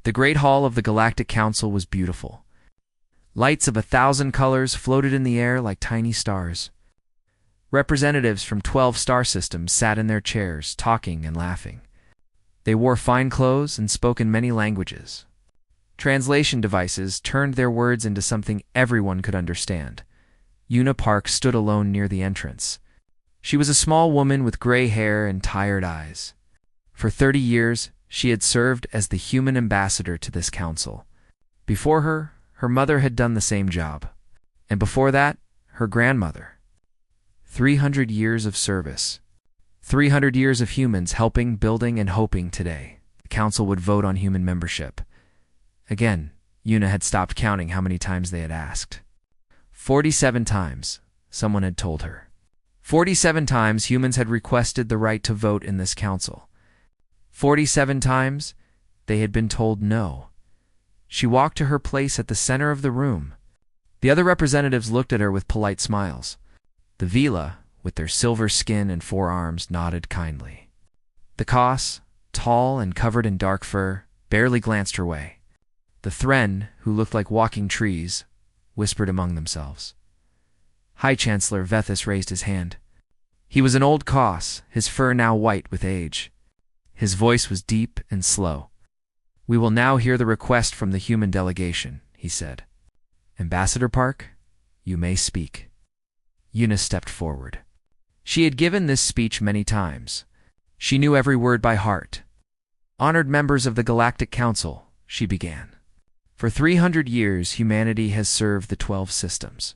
The Great Hall of the Galactic Council was beautiful. Lights of 1,000 colors floated in the air like tiny stars. Representatives from 12 star systems sat in their chairs, talking and laughing. They wore fine clothes and spoke in many languages. Translation devices turned their words into something everyone could understand. Una Park stood alone near the entrance. She was a small woman with gray hair and tired eyes. For 30 years, she had served as the human ambassador to this council. Before her, her mother had done the same job. And before that, her grandmother. 300 years of service. 300 years of humans helping, building, and hoping today. The council would vote on human membership. Again, Una had stopped counting how many times they had asked. 47 times, someone had told her. 47 times humans had requested the right to vote in this council. 47 times, they had been told no. She walked to her place at the center of the room. The other representatives looked at her with polite smiles. The Vila, with their silver skin and 4 arms, nodded kindly. The Kos, tall and covered in dark fur, barely glanced her way. The Thren, who looked like walking trees, whispered among themselves. High Chancellor Vethis raised his hand. He was an old Kos, his fur now white with age. His voice was deep and slow. We will now hear the request from the human delegation, he said. Ambassador Park, you may speak. Una stepped forward. She had given this speech many times. She knew every word by heart. Honored members of the Galactic Council, she began. For 300 years, humanity has served the 12 systems.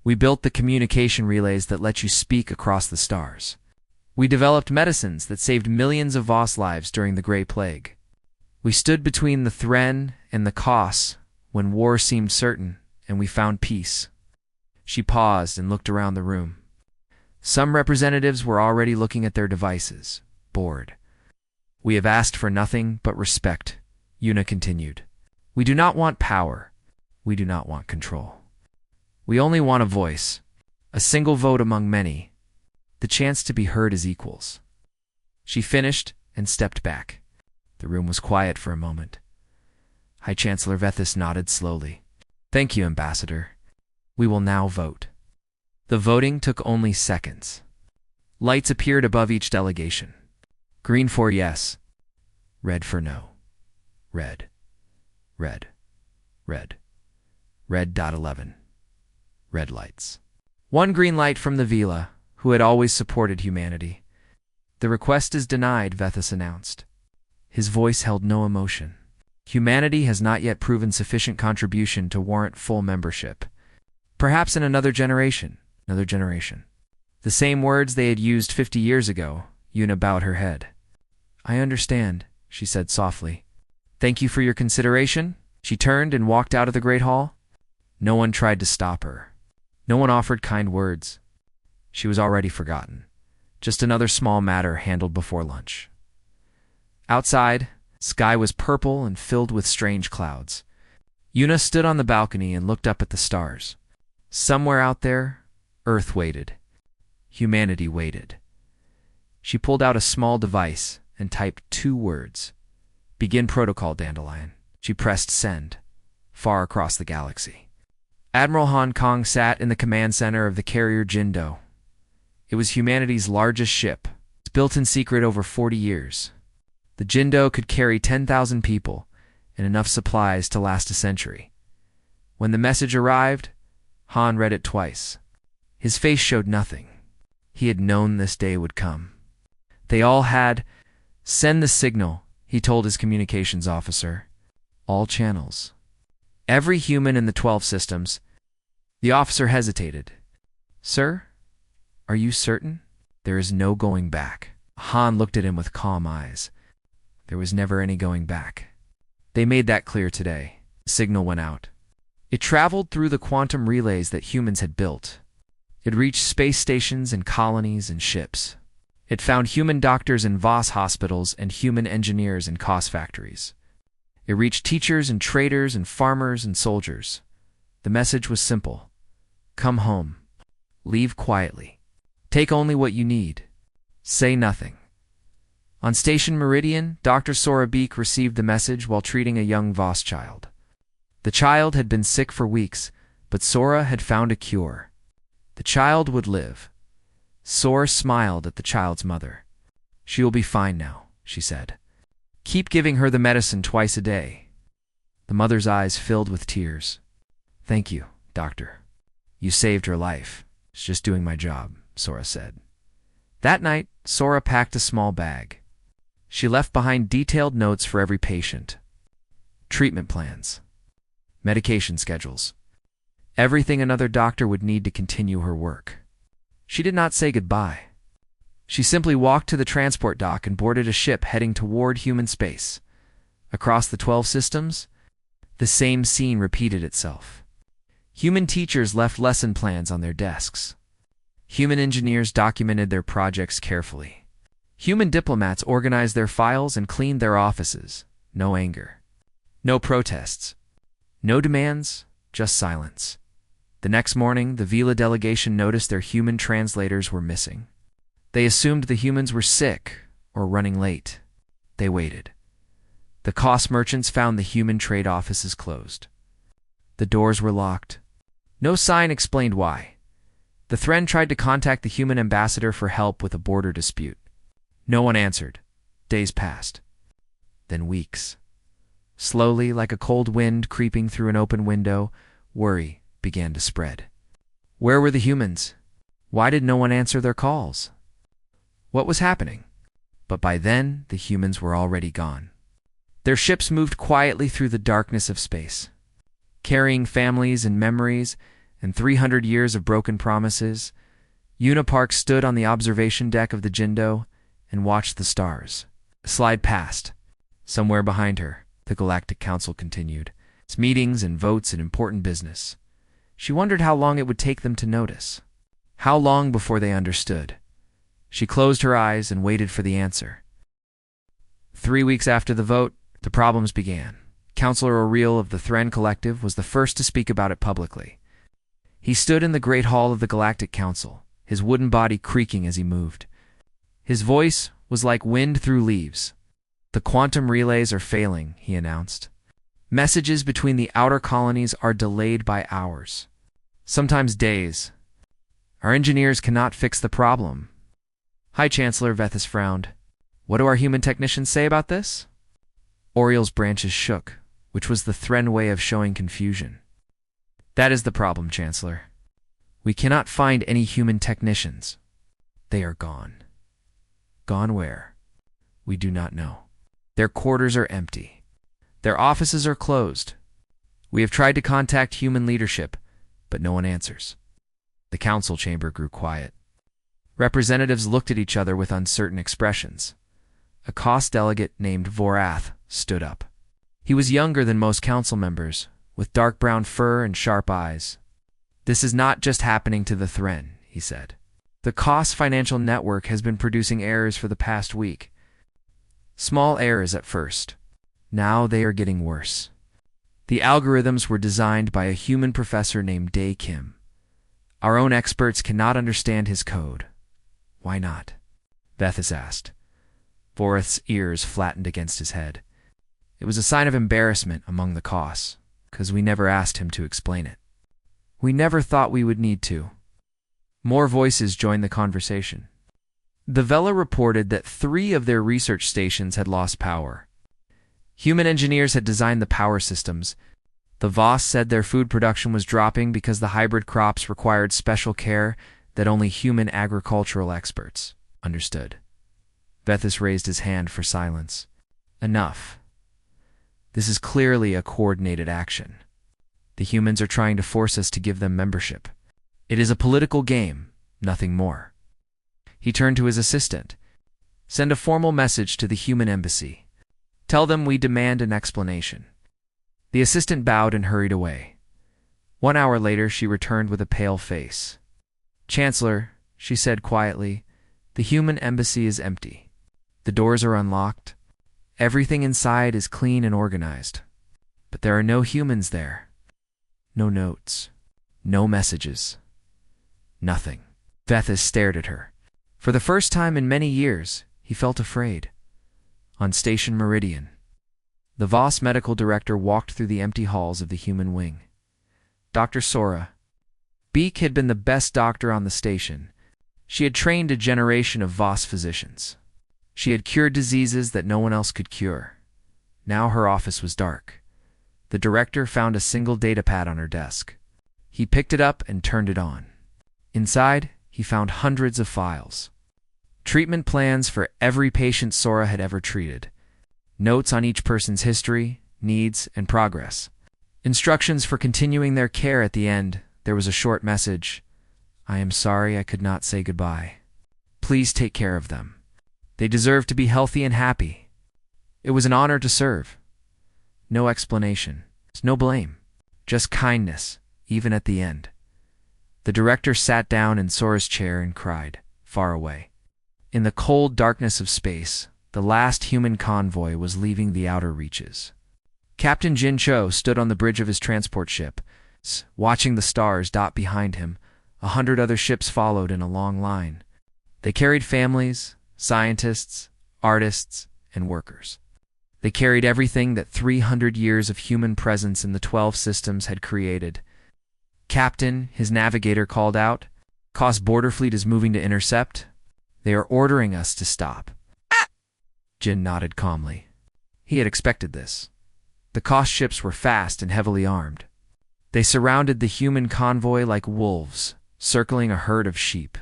We built the communication relays that let you speak across the stars. We developed medicines that saved millions of Voss lives during the Grey Plague. We stood between the Thren and the Kos when war seemed certain, and we found peace. She paused and looked around the room. Some representatives were already looking at their devices, bored. We have asked for nothing but respect, Una continued. We do not want power. We do not want control. We only want a voice, a single vote among many, the chance to be heard as equals. She finished and stepped back. The room was quiet for a moment. High Chancellor Vethis nodded slowly. Thank you, Ambassador. We will now vote. The voting took only seconds. Lights appeared above each delegation. Green for yes. Red for no. Red. Red. Red. Red. 11. Red lights. One green light from the Vila, who had always supported humanity. The request is denied, Vethis announced. His voice held no emotion. Humanity has not yet proven sufficient contribution to warrant full membership. Perhaps in another generation. The same words they had used 50 years ago. Una bowed her head. I understand, she said softly. Thank you for your consideration. She turned and walked out of the Great Hall. No one tried to stop her. No one offered kind words. She was already forgotten. Just another small matter handled before lunch. Outside, sky was purple and filled with strange clouds. Una stood on the balcony and looked up at the stars. Somewhere out there, Earth waited. Humanity waited. She pulled out a small device and typed 2 words. Begin protocol, Dandelion. She pressed send, far across the galaxy. Admiral Hong Kong sat in the command center of the carrier Jindo. It was humanity's largest ship, built in secret over 40 years. The Jindo could carry 10,000 people and enough supplies to last a century. When the message arrived, Han read it twice. His face showed nothing. He had known this day would come. They all had, send the signal, he told his communications officer. All channels. Every human in the 12 systems. The officer hesitated. Sir, are you certain? There is no going back. Han looked at him with calm eyes. There was never any going back. They made that clear today. The signal went out. It traveled through the quantum relays that humans had built. It reached space stations and colonies and ships. It found human doctors in Voss hospitals and human engineers in Kos factories. It reached teachers and traders and farmers and soldiers. The message was simple. Come home. Leave quietly. Take only what you need. Say nothing. On Station Meridian, Dr. Sora Beek received the message while treating a young Voss child. The child had been sick for weeks, but Sora had found a cure. The child would live. Sora smiled at the child's mother. "She will be fine now," she said. "Keep giving her the medicine twice a day." The mother's eyes filled with tears. "Thank you, doctor. You saved her life. It's just doing my job," Sora said. That night, Sora packed a small bag. She left behind detailed notes for every patient, treatment plans, medication schedules, everything another doctor would need to continue her work. She did not say goodbye. She simply walked to the transport dock and boarded a ship heading toward human space. Across the 12 systems, the same scene repeated itself. Human teachers left lesson plans on their desks. Human engineers documented their projects carefully. Human diplomats organized their files and cleaned their offices. No anger. No protests. No demands, just silence. The next morning, the Vila delegation noticed their human translators were missing. They assumed the humans were sick or running late. They waited. The cost merchants found the human trade offices closed. The doors were locked. No sign explained why. The Thren tried to contact the human ambassador for help with a border dispute. No one answered. Days passed. Then weeks. Slowly, like a cold wind creeping through an open window, worry began to spread. Where were the humans? Why did no one answer their calls? What was happening? But by then, the humans were already gone. Their ships moved quietly through the darkness of space, carrying families and memories and 300 years of broken promises. Unipark stood on the observation deck of the Jindo and watched the stars slide past. Somewhere behind her, the Galactic Council continued, its meetings and votes and important business. She wondered how long it would take them to notice. How long before they understood. She closed her eyes and waited for the answer. 3 weeks after the vote, the problems began. Councillor O'Reel of the Thren Collective was the first to speak about it publicly. He stood in the Great Hall of the Galactic Council, his wooden body creaking as he moved. His voice was like wind through leaves. "The quantum relays are failing," he announced. "Messages between the outer colonies are delayed by hours, sometimes days. Our engineers cannot fix the problem." "Hi, Chancellor," Vethis frowned. "What do our human technicians say about this?" Oriel's branches shook, which was the Thren way of showing confusion. "That is the problem, Chancellor. We cannot find any human technicians. They are gone." "Gone where?" "We do not know. Their quarters are empty. Their offices are closed. We have tried to contact human leadership, but no one answers." The council chamber grew quiet. Representatives looked at each other with uncertain expressions. A cost delegate named Vorath stood up. He was younger than most council members, with dark brown fur and sharp eyes. "This is not just happening to the Thren," he said. "The Cost Financial Network has been producing errors for the past week. Small errors at first. Now they are getting worse. The algorithms were designed by a human professor named Dae Kim. Our own experts cannot understand his code." "Why not?" Vethis asked. Vorath's ears flattened against his head. It was a sign of embarrassment among the Costs, because we never asked him to explain it. We never thought we would need to. More voices joined the conversation. The Vela reported that 3 of their research stations had lost power. Human engineers had designed the power systems. The Voss said their food production was dropping because the hybrid crops required special care that only human agricultural experts understood. Vethis raised his hand for silence. "Enough. This is clearly a coordinated action. The humans are trying to force us to give them membership. It is a political game, nothing more." He turned to his assistant. "Send a formal message to the human embassy. Tell them we demand an explanation." The assistant bowed and hurried away. 1 hour later, she returned with a pale face. "Chancellor," she said quietly, "the human embassy is empty. The doors are unlocked. Everything inside is clean and organized. But there are no humans there. No notes. No messages. Nothing." Vethis stared at her. For the first time in many years, he felt afraid. On Station Meridian, the Voss medical director walked through the empty halls of the human wing. Dr. Sora Beak had been the best doctor on the station. She had trained a generation of Voss physicians. She had cured diseases that no one else could cure. Now her office was dark. The director found a single datapad on her desk. He picked it up and turned it on. Inside, he found hundreds of files. Treatment plans for every patient Sora had ever treated. Notes on each person's history, needs, and progress. Instructions for continuing their care. At the end, there was a short message. I am sorry I could not say goodbye. Please take care of them. They deserve to be healthy and happy. It was an honor to serve. No explanation, no blame, just kindness, even at the end. The director sat down in Sora's chair and cried, far away. In the cold darkness of space, the last human convoy was leaving the outer reaches. Captain Jin Cho stood on the bridge of his transport ship, watching the stars dot behind him. 100 other ships followed in a long line. They carried families, scientists, artists, and workers. They carried everything that 300 years of human presence in the 12 systems had created. Captain, his navigator called out, Kos border fleet is moving to intercept. They are ordering us to stop. Jin nodded calmly. He had expected this. The Kos ships were fast and heavily armed. They surrounded the human convoy like wolves, circling a herd of sheep.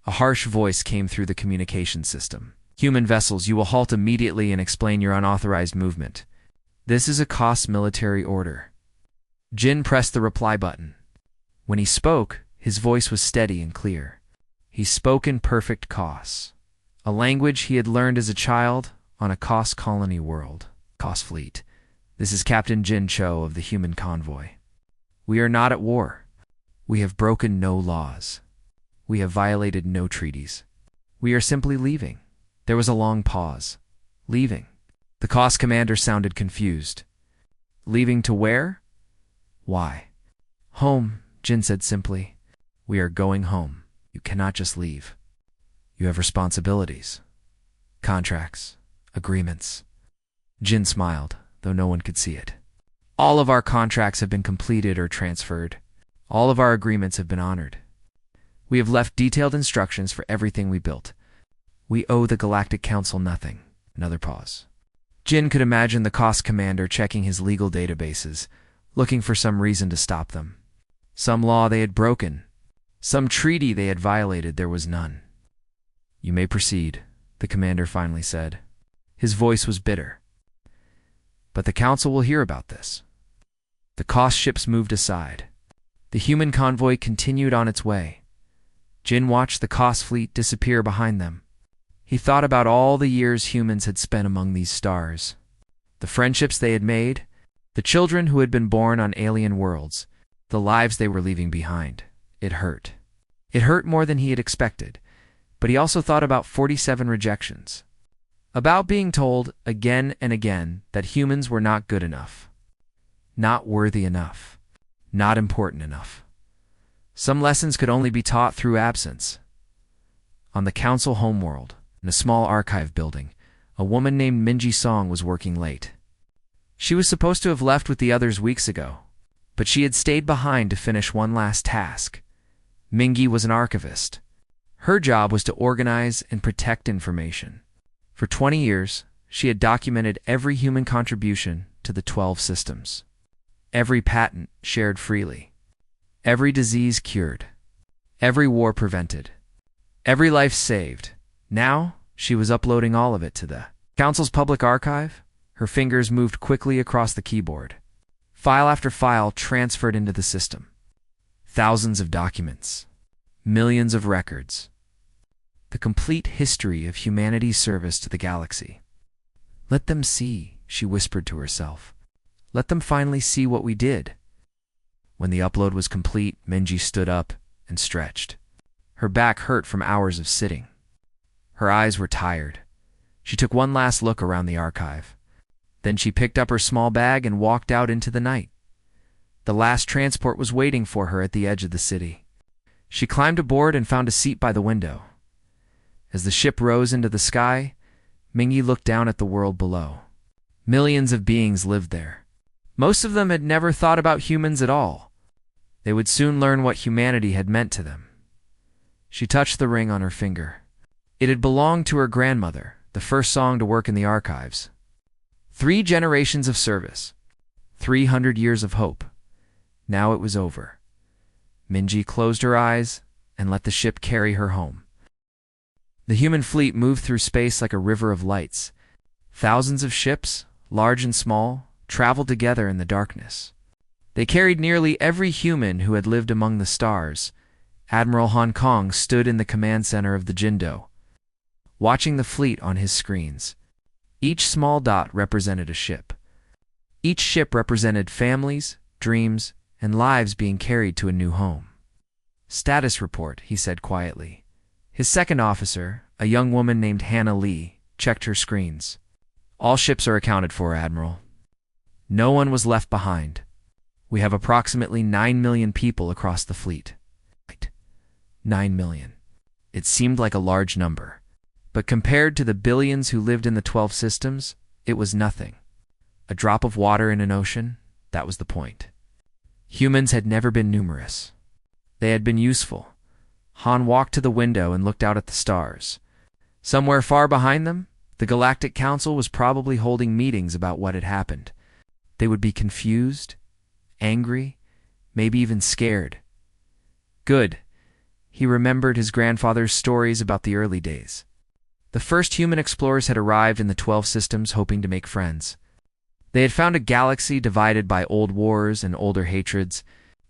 A harsh voice came through the communication system. Human vessels, you will halt immediately and explain your unauthorized movement. This is a Kos military order. Jin pressed the reply button. When he spoke, his voice was steady and clear. He spoke in perfect Kos, a language he had learned as a child on a Kos colony world. Kos fleet. This is Captain Jin Cho of the human convoy. We are not at war. We have broken no laws. We have violated no treaties. We are simply leaving. There was a long pause. Leaving. The Kos commander sounded confused. Leaving to where? Why? Home, Jin said simply. We are going home. You cannot just leave. You have responsibilities. Contracts. Agreements. Jin smiled, though no one could see it. All of our contracts have been completed or transferred. All of our agreements have been honored. We have left detailed instructions for everything we built. We owe the Galactic Council nothing. Another pause. Jin could imagine the Kos commander checking his legal databases, looking for some reason to stop them. Some law they had broken. Some treaty they had violated. There was none. You may proceed, the commander finally said. His voice was bitter. But the Council will hear about this. The Kos ships moved aside. The human convoy continued on its way. Jin watched the Kos fleet disappear behind them. He thought about all the years humans had spent among these stars, the friendships they had made, the children who had been born on alien worlds, the lives they were leaving behind. It hurt. It hurt more than he had expected, but he also thought about 47 rejections. About being told again and again that humans were not good enough, not worthy enough, not important enough. Some lessons could only be taught through absence. On the Council homeworld, in a small archive building, a woman named Minji Song was working late. She was supposed to have left with the others weeks ago, but she had stayed behind to finish one last task. Mingi was an archivist. Her job was to organize and protect information. For 20 years, she had documented every human contribution to the 12 systems. Every patent shared freely. Every disease cured. Every war prevented. Every life saved. Now, she was uploading all of it to the Council's public archive. Her fingers moved quickly across the keyboard. File after file transferred into the system. Thousands of documents. Millions of records. The complete history of humanity's service to the galaxy. Let them see, she whispered to herself. Let them finally see what we did. When the upload was complete, Minji stood up and stretched. Her back hurt from hours of sitting. Her eyes were tired. She took one last look around the archive. Then she picked up her small bag and walked out into the night. The last transport was waiting for her at the edge of the city. She climbed aboard and found a seat by the window. As the ship rose into the sky, Mingy looked down at the world below. Millions of beings lived there. Most of them had never thought about humans at all. They would soon learn what humanity had meant to them. She touched the ring on her finger. It had belonged to her grandmother, the first song to work in the archives. 3 generations of service. 300 years of hope. Now it was over. Minji closed her eyes and let the ship carry her home. The human fleet moved through space like a river of lights. Thousands of ships, large and small, traveled together in the darkness. They carried nearly every human who had lived among the stars. Admiral Hong Kong stood in the command center of the Jindo, watching the fleet on his screens. Each small dot represented a ship. Each ship represented families, dreams, and lives being carried to a new home. "Status report," he said quietly. His second officer, a young woman named Hannah Lee, checked her screens. "All ships are accounted for, Admiral. No one was left behind. We have approximately 9 million people across the fleet." 9 million. It seemed like a large number. But compared to the billions who lived in the 12 systems, it was nothing. A drop of water in an ocean, that was the point. Humans had never been numerous. They had been useful. Han walked to the window and looked out at the stars. Somewhere far behind them, the Galactic Council was probably holding meetings about what had happened. They would be confused, angry, maybe even scared. Good. He remembered his grandfather's stories about the early days. The first human explorers had arrived in the 12 systems hoping to make friends. They had found a galaxy divided by old wars and older hatreds.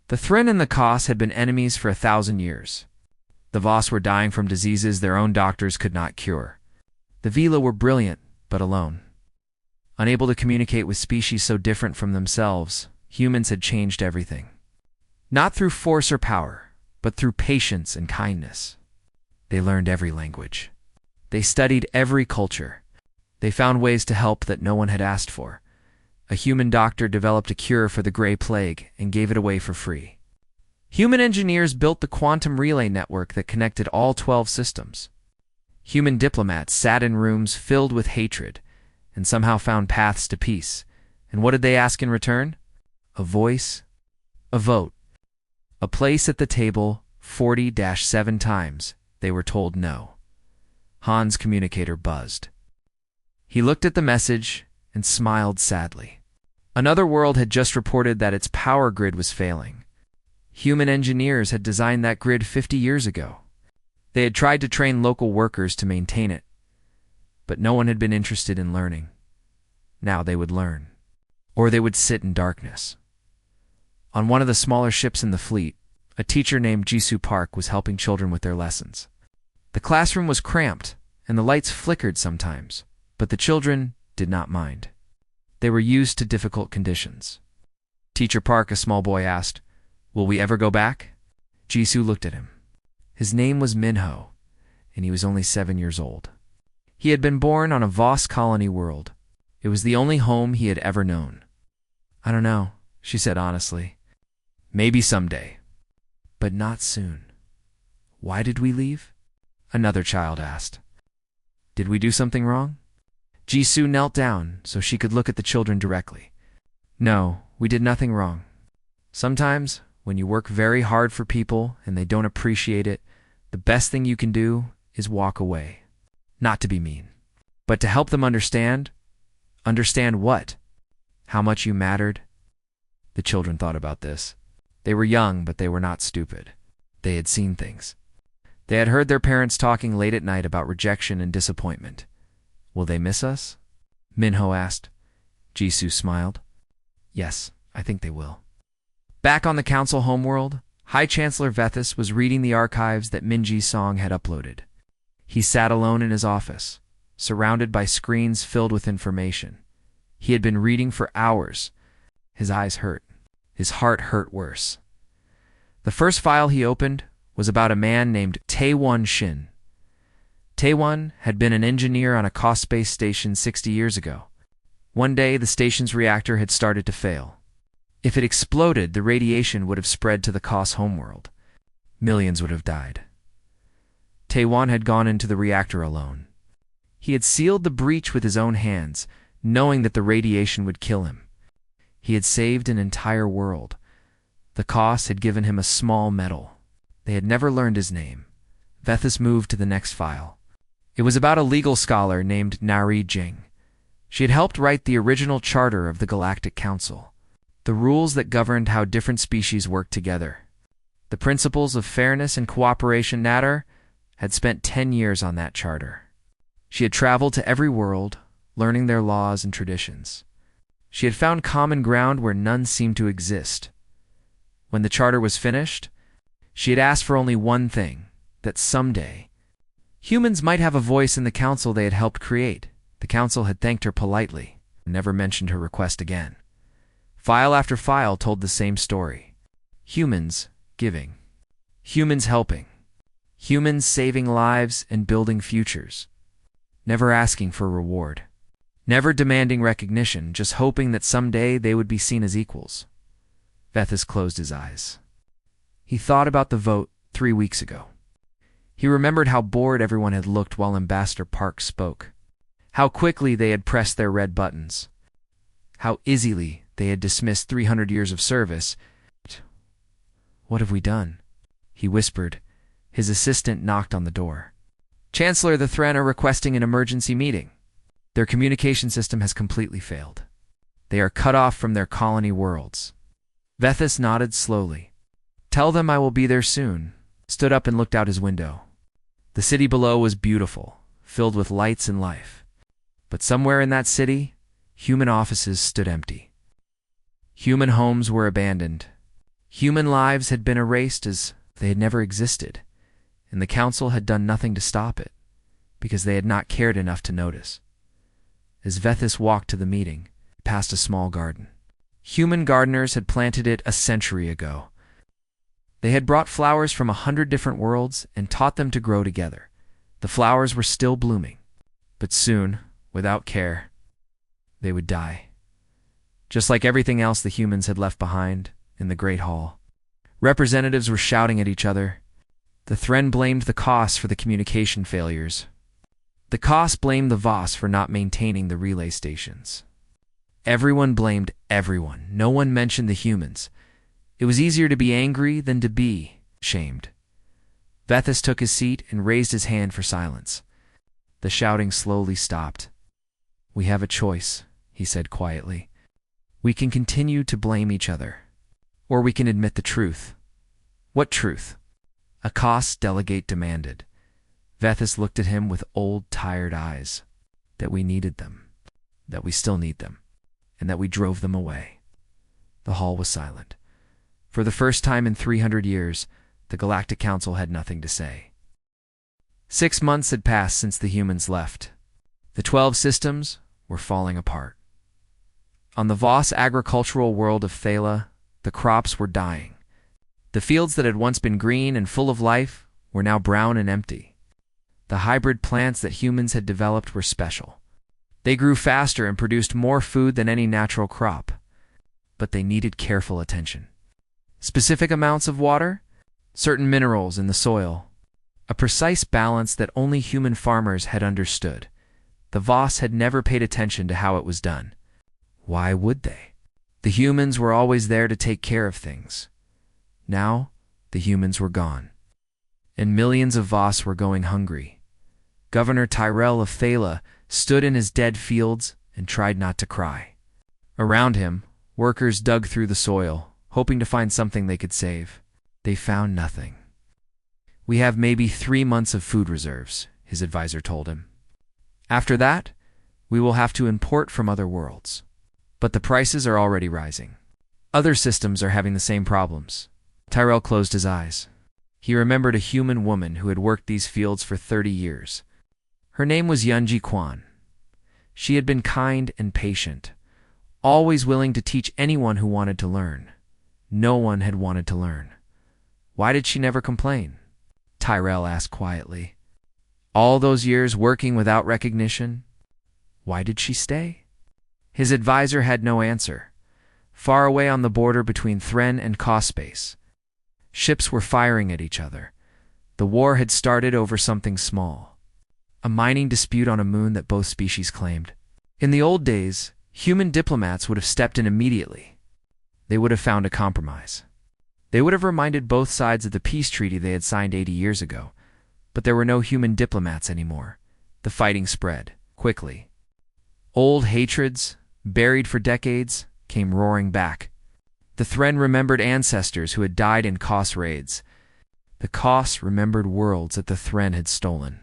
The Thren and the Kos had been enemies for 1,000 years. The Voss were dying from diseases their own doctors could not cure. The Vila were brilliant, but alone. Unable to communicate with species so different from themselves, humans had changed everything. Not through force or power, but through patience and kindness. They learned every language. They studied every culture. They found ways to help that no one had asked for. A human doctor developed a cure for the Gray Plague and gave it away for free. Human engineers built the quantum relay network that connected all 12 systems. Human diplomats sat in rooms filled with hatred and somehow found paths to peace. And what did they ask in return? A voice, a vote, a place at the table 40-7 times. They were told no. Han's communicator buzzed. He looked at the message and smiled sadly. Another world had just reported that its power grid was failing. Human engineers had designed that grid 50 years ago. They had tried to train local workers to maintain it, but no one had been interested in learning. Now they would learn, or they would sit in darkness. On one of the smaller ships in the fleet, a teacher named Jisoo Park was helping children with their lessons. The classroom was cramped, and the lights flickered sometimes, but the children did not mind. They were used to difficult conditions. "Teacher Park," a small boy asked, "will we ever go back?" Jisoo looked at him. His name was Minho, and he was only 7 years old. He had been born on a Voss colony world. It was the only home he had ever known. "I don't know," she said honestly. "Maybe someday, but not soon." "Why did we leave?" another child asked. "Did we do something wrong?" Jisoo knelt down so she could look at the children directly. "No, we did nothing wrong. Sometimes, when you work very hard for people and they don't appreciate it, the best thing you can do is walk away. Not to be mean, but to help them understand. Understand what? How much you mattered?" The children thought about this. They were young, but they were not stupid. They had seen things. They had heard their parents talking late at night about rejection and disappointment. "Will they miss us?" Minho asked. Jisoo smiled. "Yes, I think they will." Back on the council homeworld, High Chancellor Vethis was reading the archives that Minji Song had uploaded. He sat alone in his office, surrounded by screens filled with information. He had been reading for hours. His eyes hurt. His heart hurt worse. The first file he opened was about a man named Taewon Shin. Taewon had been an engineer on a Kos space station 60 years ago. One day, the station's reactor had started to fail. If it exploded, the radiation would have spread to the Kos homeworld. Millions would have died. Taewon had gone into the reactor alone. He had sealed the breach with his own hands, knowing that the radiation would kill him. He had saved an entire world. The cost had given him a small medal. They had never learned his name. Vethis moved to the next file. It was about a legal scholar named Narration. She had helped write the original charter of the Galactic Council, the rules that governed how different species worked together. The principles of fairness and cooperation. Natter had spent 10 years on that charter. She had traveled to every world, learning their laws and traditions. She had found common ground where none seemed to exist. When the charter was finished, she had asked for only one thing, that someday humans might have a voice in the council they had helped create. The council had thanked her politely and never mentioned her request again. File after file told the same story. Humans giving. Humans helping. Humans saving lives and building futures. Never asking for reward. Never demanding recognition, just hoping that someday they would be seen as equals. Vethis closed his eyes. He thought about the vote 3 weeks ago. He remembered how bored everyone had looked while Ambassador Park spoke. How quickly they had pressed their red buttons. How easily they had dismissed 300 years of service. "What have we done?" he whispered. His assistant knocked on the door. "Chancellor, the Thren are requesting an emergency meeting. Their communication system has completely failed. They are cut off from their colony worlds." Vethis nodded slowly. "Tell them I will be there soon," stood up and looked out his window. The city below was beautiful, filled with lights and life. But somewhere in that city, human offices stood empty. Human homes were abandoned. Human lives had been erased as they had never existed, and the council had done nothing to stop it, because they had not cared enough to notice. As Vethis walked to the meeting, past a small garden. Human gardeners had planted it a century ago. They had brought flowers from 100 different worlds and taught them to grow together. The flowers were still blooming, but soon, without care, they would die. Just like everything else the humans had left behind in the Great Hall. Representatives were shouting at each other. The Thren blamed the Kos for the communication failures. The Kos blamed the Voss for not maintaining the relay stations. Everyone blamed everyone. No one mentioned the humans. It was easier to be angry than to be shamed. Vethis took his seat and raised his hand for silence. The shouting slowly stopped. "We have a choice," he said quietly. "We can continue to blame each other, or we can admit the truth." "What truth?" a Kos delegate demanded. Vethis looked at him with old, tired eyes. "That we needed them, that we still need them, and that we drove them away." The hall was silent. For the first time in 300 years, the Galactic Council had nothing to say. 6 months had passed since the humans left. The 12 systems were falling apart. On the Voss agricultural world of Thala, the crops were dying. The fields that had once been green and full of life were now brown and empty. The hybrid plants that humans had developed were special. They grew faster and produced more food than any natural crop, but they needed careful attention. Specific amounts of water, certain minerals in the soil, a precise balance that only human farmers had understood. The Voss had never paid attention to how it was done. Why would they? The humans were always there to take care of things. Now, the humans were gone, and millions of Voss were going hungry. Governor Tyrell of Thala stood in his dead fields and tried not to cry. Around him, workers dug through the soil, hoping to find something they could save. They found nothing. "We have maybe 3 months of food reserves," his advisor told him. "After that, we will have to import from other worlds. But the prices are already rising. Other systems are having the same problems." Tyrell closed his eyes. He remembered a human woman who had worked these fields for 30 years. Her name was Yunji Kwan. She had been kind and patient, always willing to teach anyone who wanted to learn. No one had wanted to learn. Why did she never complain? Tyrell asked quietly. All those years working without recognition, why did she stay? His advisor had no answer. Far away on the border between Thren and Cospace, ships were firing at each other. The war had started over something small. a mining dispute on a moon that both species claimed. In the old days, human diplomats would have stepped in immediately. They would have found a compromise. They would have reminded both sides of the peace treaty they had signed 80 years ago. But there were no human diplomats anymore. The fighting spread quickly. Old hatreds, buried for decades, came roaring back. The Thren remembered ancestors who had died in Kos raids. The Kos remembered worlds that the Thren had stolen.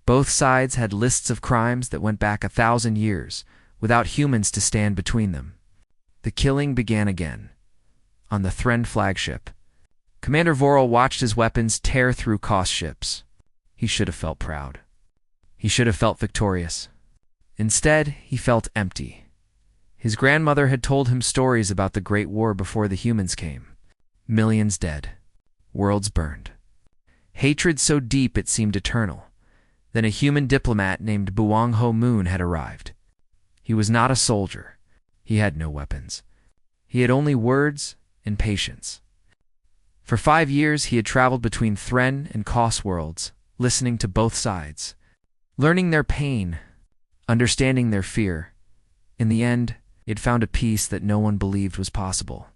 Both sides had lists of crimes that went back 1,000 years, without humans to stand between them. The killing began again. On the Thren flagship, Commander Vorel watched his weapons tear through Kos ships. He should have felt proud. He should have felt victorious. Instead, he felt empty. His grandmother had told him stories about the Great War before the humans came. Millions dead. Worlds burned. Hatred so deep it seemed eternal. Then a human diplomat named Buang Ho Moon had arrived. He was not a soldier. He had no weapons. He had only words and patience. For 5 years he had traveled between Thren and Kos worlds, listening to both sides, learning their pain, understanding their fear. In the end, he had found a peace that no one believed was possible.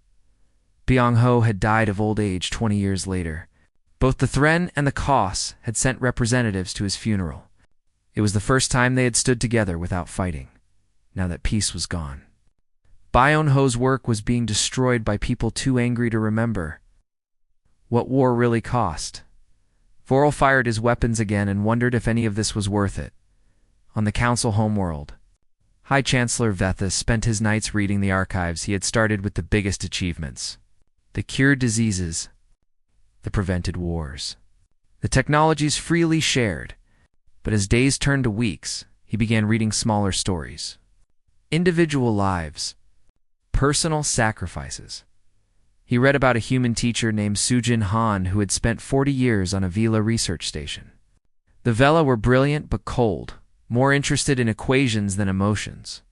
Byung Ho had died of old age 20 years later. Both the Thren and the Kos had sent representatives to his funeral. It was the first time they had stood together without fighting, now that peace was gone. Byung Ho's work was being destroyed by people too angry to remember what war really cost. Vorel fired his weapons again and wondered if any of this was worth it. On the Council homeworld, High Chancellor Vethis spent his nights reading the archives he had started with the biggest achievements. The cured diseases, the prevented wars. The technologies freely shared, but as days turned to weeks, he began reading smaller stories. Individual lives, personal sacrifices. He read about a human teacher named Sujin Han who had spent 40 years on a Vela research station. The Vela were brilliant but cold, more interested in equations than emotions.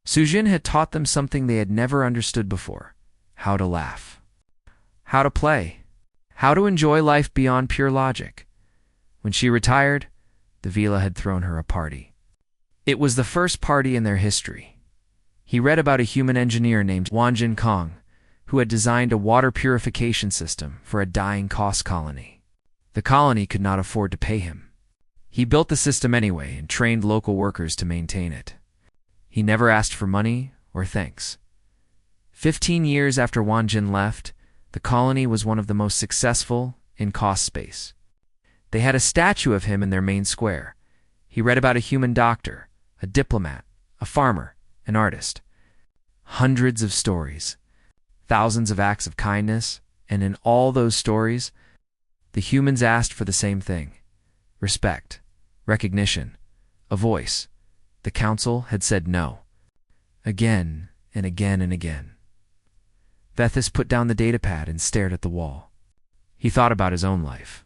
Sujin had taught them something they had never understood before: how to laugh, how to play, how to enjoy life beyond pure logic. When she retired, the Vela had thrown her a party. It was the first party in their history. He read about a human engineer named Wanjin Kong, who had designed a water purification system for a dying Kos colony. The colony could not afford to pay him. He built the system anyway and trained local workers to maintain it. He never asked for money or thanks. 15 years after Wanjin left, the colony was one of the most successful in Kos space. They had a statue of him in their main square. He read about a human doctor, a diplomat, a farmer, an artist. Hundreds of stories, thousands of acts of kindness, and in all those stories, the humans asked for the same thing: respect, recognition, a voice. The council had said no, again and again and again. Vethis put down the datapad and stared at the wall. He thought about his own life,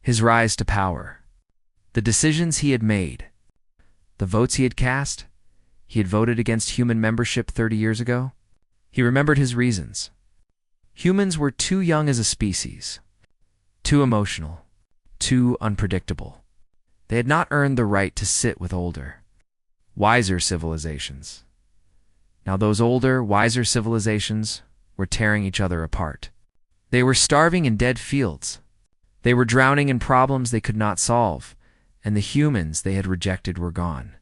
his rise to power, the decisions he had made, the votes he had cast. He had voted against human membership 30 years ago. He remembered his reasons. Humans were too young as a species, too emotional, too unpredictable. They had not earned the right to sit with older, wiser civilizations. Now those older, wiser civilizations were tearing each other apart. They were starving in dead fields. They were drowning in problems they could not solve, and the humans they had rejected were gone.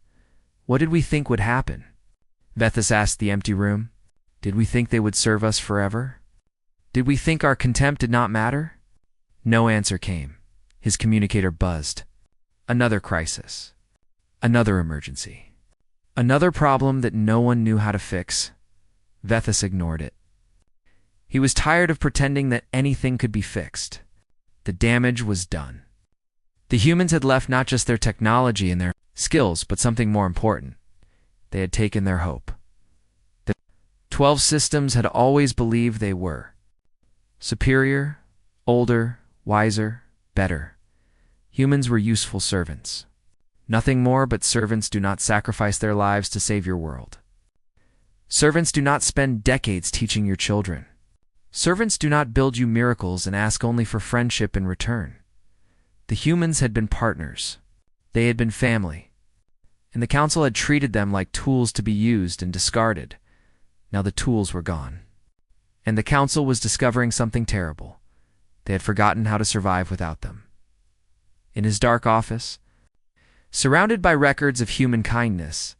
What did we think would happen? Vethis asked the empty room. Did we think they would serve us forever? Did we think our contempt did not matter? No answer came. His communicator buzzed. Another crisis. Another emergency. Another problem that no one knew how to fix. Vethis ignored it. He was tired of pretending that anything could be fixed. The damage was done. The humans had left not just their technology and their skills, but something more important. They had taken their hope. The 12 systems had always believed they were superior, older, wiser, better. Humans were useful servants. Nothing more, but servants do not sacrifice their lives to save your world. Servants do not spend decades teaching your children. Servants do not build you miracles and ask only for friendship in return. The humans had been partners, They had been family, and the council had treated them like tools to be used and discarded. Now the tools were gone, and the council was discovering something terrible. They had forgotten how to survive without them. In his dark office, surrounded by records of human kindness,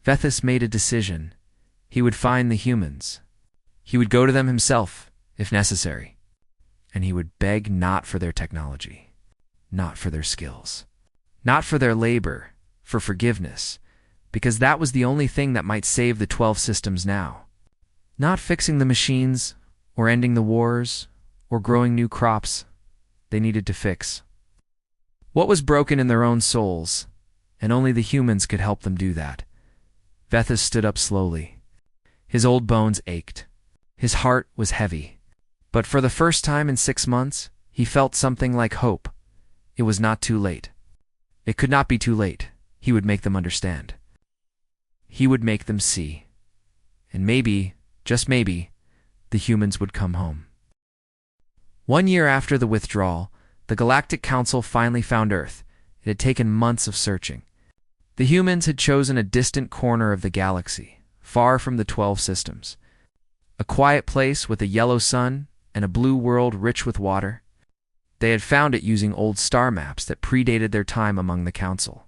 Vethis made a decision. He would find the humans. He would go to them himself, if necessary, and he would beg not for their technology, not for their skills, not for their labor, for forgiveness, because that was the only thing that might save the 12 systems now. Not fixing the machines, or ending the wars, or growing new crops. They needed to fix what was broken in their own souls, and only the humans could help them do that. Vethis stood up slowly. His old bones ached. His heart was heavy. But for the first time in 6 months, he felt something like hope. It was not too late. It could not be too late. He would make them understand. He would make them see. And maybe, just maybe, the humans would come home. 1 year after the withdrawal, the Galactic Council finally found Earth. It had taken months of searching. The humans had chosen a distant corner of the galaxy, far from the 12 systems. A quiet place with a yellow sun and a blue world rich with water. They had found it using old star maps that predated their time among the Council.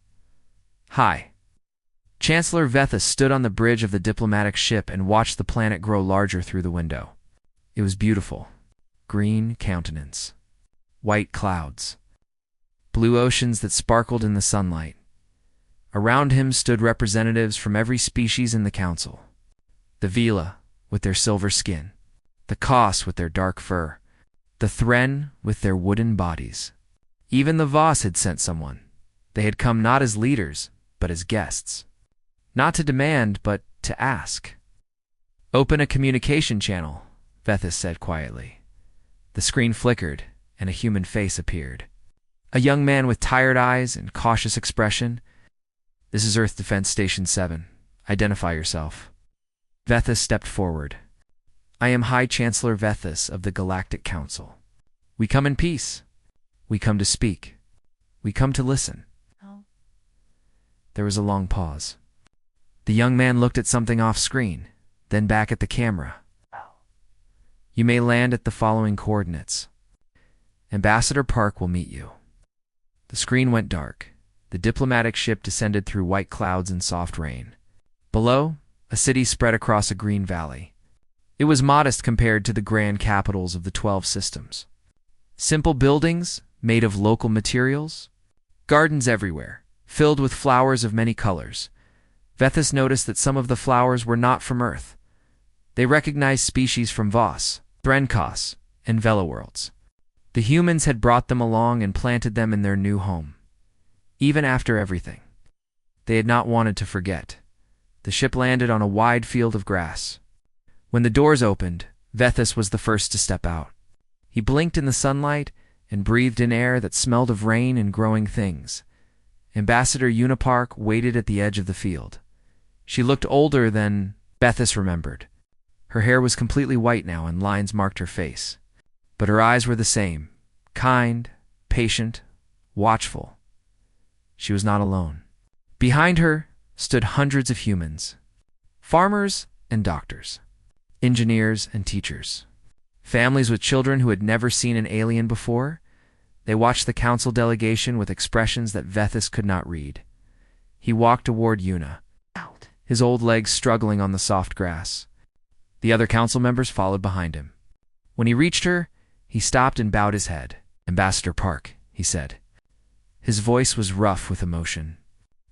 Hi. Chancellor Vethis stood on the bridge of the diplomatic ship and watched the planet grow larger through the window. It was beautiful. Green countenance, white clouds, blue oceans that sparkled in the sunlight. Around him stood representatives from every species in the council. The Vila, with their silver skin, the Kos with their dark fur, the Thren with their wooden bodies. Even the Voss had sent someone. They had come not as leaders, but as guests. Not to demand, but to ask. Open a communication channel, Vethis said quietly. The screen flickered, and a human face appeared. A young man with tired eyes and cautious expression. This is Earth Defense Station 7. Identify yourself. Vethis stepped forward. I am High Chancellor Vethis of the Galactic Council. We come in peace. We come to speak. We come to listen. Oh. There was a long pause. The young man looked at something off screen, then back at the camera. You may land at the following coordinates. Ambassador Park will meet you. The screen went dark. The diplomatic ship descended through white clouds and soft rain. Below, a city spread across a green valley. It was modest compared to the grand capitals of the 12 systems. Simple buildings, made of local materials. Gardens everywhere, filled with flowers of many colors. Vethis noticed that some of the flowers were not from Earth. They recognized species from Voss, Threnkos, and Velaworlds. The humans had brought them along and planted them in their new home. Even after everything, they had not wanted to forget. The ship landed on a wide field of grass. When the doors opened, Vethis was the first to step out. He blinked in the sunlight and breathed in air that smelled of rain and growing things. Ambassador Unipark waited at the edge of the field. She looked older than Vethis remembered. Her hair was completely white now and lines marked her face. But her eyes were the same, kind, patient, watchful. She was not alone. Behind her stood hundreds of humans, farmers and doctors, engineers and teachers, families with children who had never seen an alien before. They watched the council delegation with expressions that Vethis could not read. He walked toward Una, his old legs struggling on the soft grass. The other council members followed behind him. When he reached her, he stopped and bowed his head. Ambassador Park, he said. His voice was rough with emotion.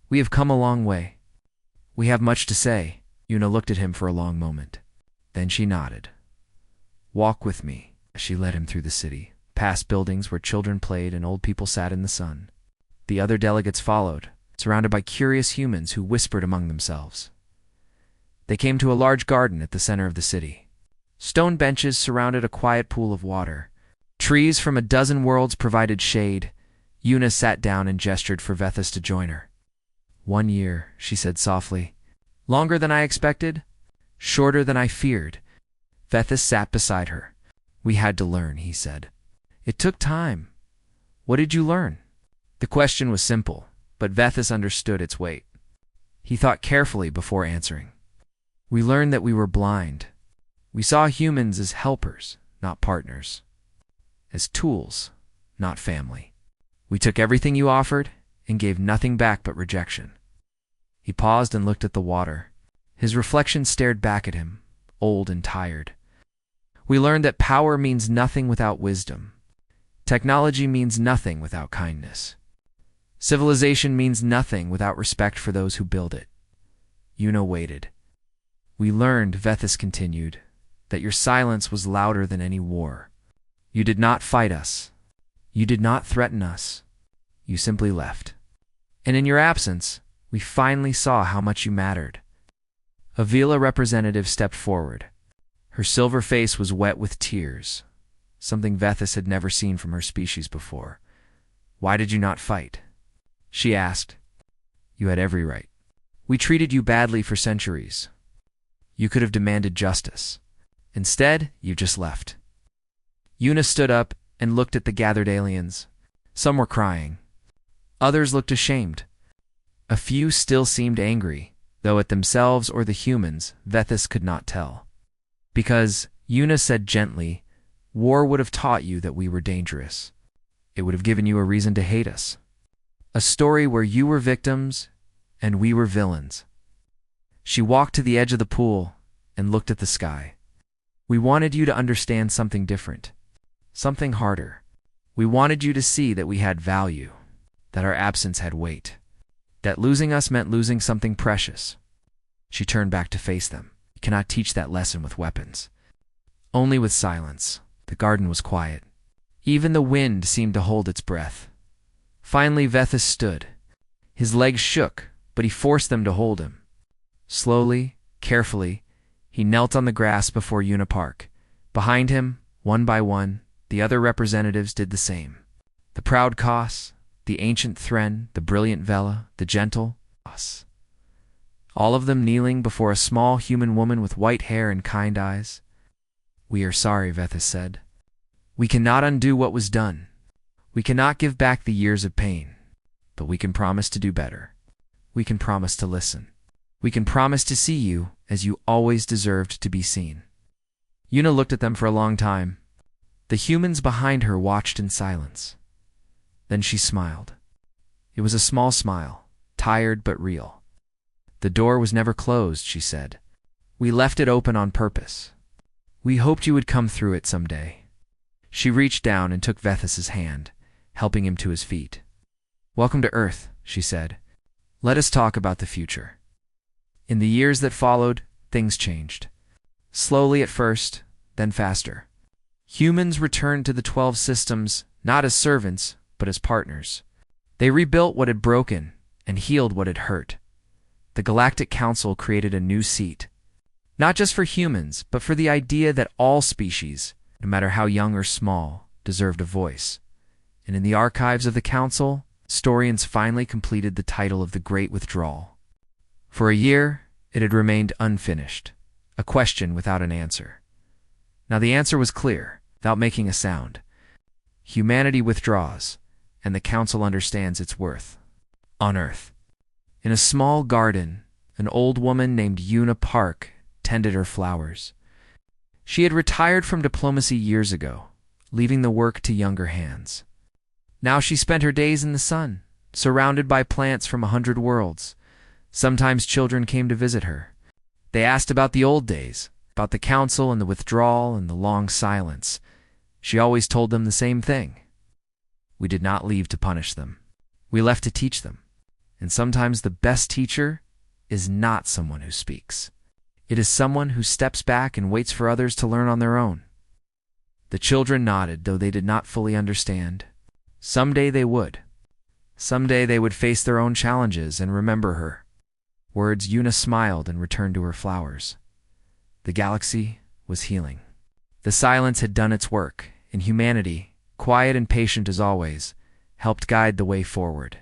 We have come a long way. We have much to say. Una looked at him for a long moment. Then she nodded. Walk with me. She led him through the city, past buildings where children played and old people sat in the sun. The other delegates followed, surrounded by curious humans who whispered among themselves. They came to a large garden at the center of the city. Stone benches surrounded a quiet pool of water. Trees from a dozen worlds provided shade. Una sat down and gestured for Vethis to join her. 1 year, she said softly. Longer than I expected, shorter than I feared. Vethis sat beside her. We had to learn, he said. It took time. What did you learn? The question was simple, but Vethis understood its weight. He thought carefully before answering. We learned that we were blind. We saw humans as helpers, not partners. As tools, not family. We took everything you offered and gave nothing back but rejection. He paused and looked at the water. His reflection stared back at him, old and tired. We learned that power means nothing without wisdom. Technology means nothing without kindness. Civilization means nothing without respect for those who build it. Yuna waited. We learned, Vethis continued, that your silence was louder than any war. You did not fight us. You did not threaten us. You simply left. And in your absence, we finally saw how much you mattered. A Vila representative stepped forward. Her silver face was wet with tears, something Vethis had never seen from her species before. Why did you not fight? She asked. You had every right. We treated you badly for centuries. You could have demanded justice. Instead, you just left. Yuna stood up and looked at the gathered aliens. Some were crying. Others looked ashamed. A few still seemed angry, though at themselves or the humans, Vethis could not tell. Because, Yuna said gently, war would have taught you that we were dangerous. It would have given you a reason to hate us. A story where you were victims and we were villains. She walked to the edge of the pool and looked at the sky. We wanted you to understand something different, something harder. We wanted you to see that we had value, that our absence had weight, that losing us meant losing something precious. She turned back to face them. You cannot teach that lesson with weapons. Only with silence. The garden was quiet. Even the wind seemed to hold its breath. Finally, Vethis stood. His legs shook, but he forced them to hold him. Slowly, carefully, he knelt on the grass before Yuna Park. Behind him, one by one, the other representatives did the same. The proud Kos, the ancient Thren, the brilliant Vela, the gentle Kos. All of them kneeling before a small human woman with white hair and kind eyes. We are sorry, Vethis said. We cannot undo what was done. We cannot give back the years of pain. But we can promise to do better. We can promise to listen. We can promise to see you as you always deserved to be seen. Yuna looked at them for a long time. The humans behind her watched in silence. Then she smiled. It was a small smile, tired but real. The door was never closed, she said. We left it open on purpose. We hoped you would come through it someday. She reached down and took Vethis's hand, helping him to his feet. Welcome to Earth, she said. Let us talk about the future. In the years that followed, things changed. Slowly at first, then faster. Humans returned to the 12 systems, not as servants, but as partners. They rebuilt what had broken and healed what had hurt. The Galactic Council created a new seat, not just for humans, but for the idea that all species, no matter how young or small, deserved a voice. And in the archives of the Council, historians finally completed the title of the Great Withdrawal. For a year, it had remained unfinished, a question without an answer. Now the answer was clear, without making a sound. Humanity withdraws, and the Council understands its worth. On Earth. In a small garden, an old woman named Yuna Park tended her flowers. She had retired from diplomacy years ago, leaving the work to younger hands. Now she spent her days in the sun, surrounded by plants from 100 worlds. Sometimes children came to visit her. They asked about the old days, about the council and the withdrawal and the long silence. She always told them the same thing. We did not leave to punish them. We left to teach them. And sometimes the best teacher is not someone who speaks. It is someone who steps back and waits for others to learn on their own. The children nodded, though they did not fully understand. Someday they would. Someday they would face their own challenges and remember her. Words. Yuna smiled and returned to her flowers. The galaxy was healing. The silence had done its work, and humanity, quiet and patient as always, helped guide the way forward.